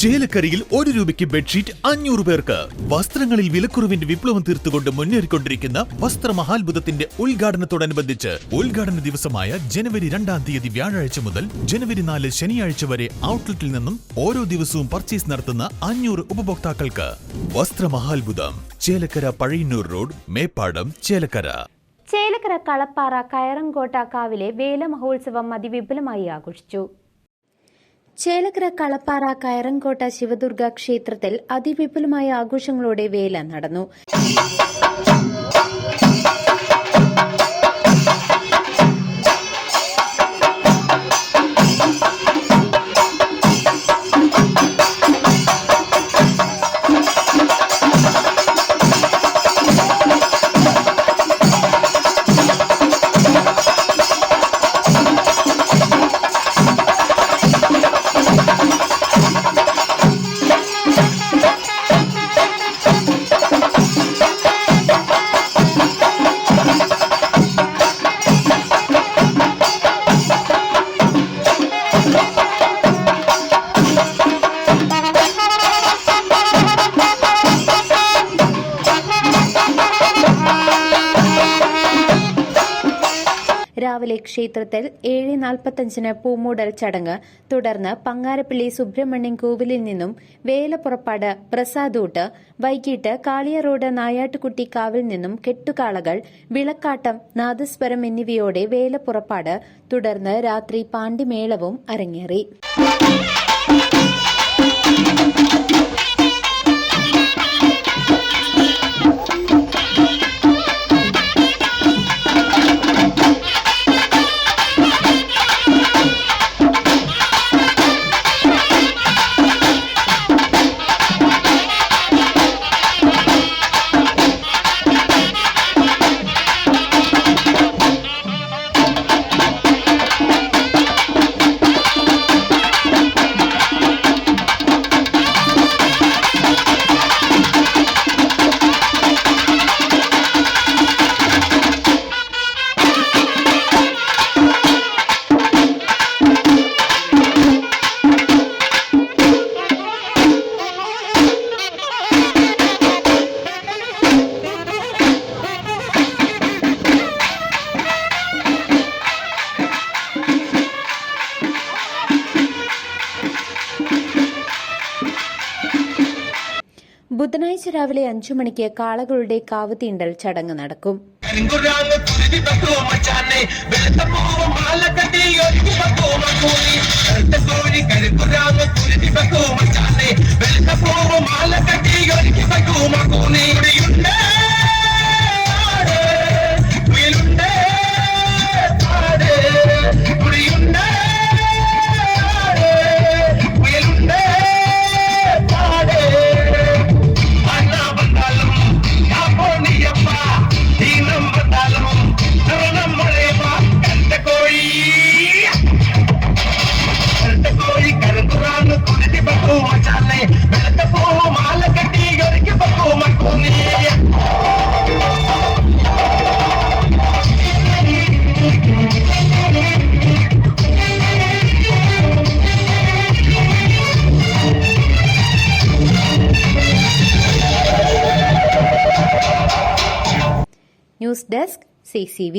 ചേലക്കരയിൽ 1 രൂപയ്ക്ക് ബെഡ്ഷീറ്റ് 500 പേർക്ക്. വസ്ത്രങ്ങളിൽ വിലക്കുറവിന്റെ വിപ്ലവം തീർത്തുകൊണ്ട് മുന്നേറിക്കൊണ്ടിരിക്കുന്ന വസ്ത്രമഹാത്ഭുതത്തിന്റെ ഉദ്ഘാടനത്തോടനുബന്ധിച്ച് ഉദ്ഘാടന ദിവസമായ ജനുവരി 2-ാം തീയതി വ്യാഴാഴ്ച മുതൽ ജനുവരി 4 ശനിയാഴ്ച വരെ ഔട്ട്ലെറ്റിൽ നിന്നും ഓരോ ദിവസവും പർച്ചേസ് നടത്തുന്ന 500 ഉപഭോക്താക്കൾക്ക് വസ്ത്രമഹാത്ഭുതം. ചേലക്കര പഴയന്നൂർ റോഡ്, മേപ്പാടം, ചേലക്കര. ചേലക്കര കളപ്പാറ കയറങ്കോട്ട കാവിലെ വേല മഹോത്സവം അതിവിപുലമായി ആഘോഷിച്ചു. ചേലക്കര കളപ്പാറ കയറങ്കോട്ട ശിവദുർഗ ക്ഷേത്രത്തിൽ അതിവിപുലമായ ആഘോഷങ്ങളോടെ വേല നടന്നു. രാവിലെ ക്ഷേത്രത്തിൽ 7:45 പൂമൂടൽ ചടങ്ങ്, തുടർന്ന് പങ്ങാരപ്പള്ളി സുബ്രഹ്മണ്യം കോവിലിൽ നിന്നും വേലപ്പുറപ്പാട് പ്രസാദൂട്ട്, വൈകിട്ട് കാളിയ റോഡ് നായാട്ടുകുട്ടി കാവിൽ നിന്നും കെട്ടുകാളകൾ, വിളക്കാട്ടം, നാദസ്വരം എന്നിവയോടെ വേലപ്പുറപ്പാട്, തുടർന്ന് രാത്രി പാണ്ടിമേളവും അരങ്ങേറി. ബുധനാഴ്ച രാവിലെ 5 മണിക്ക് കാളകളുടെ കാവ് തീണ്ടൽ ചടങ്ങ് നടക്കും. News desk CCV.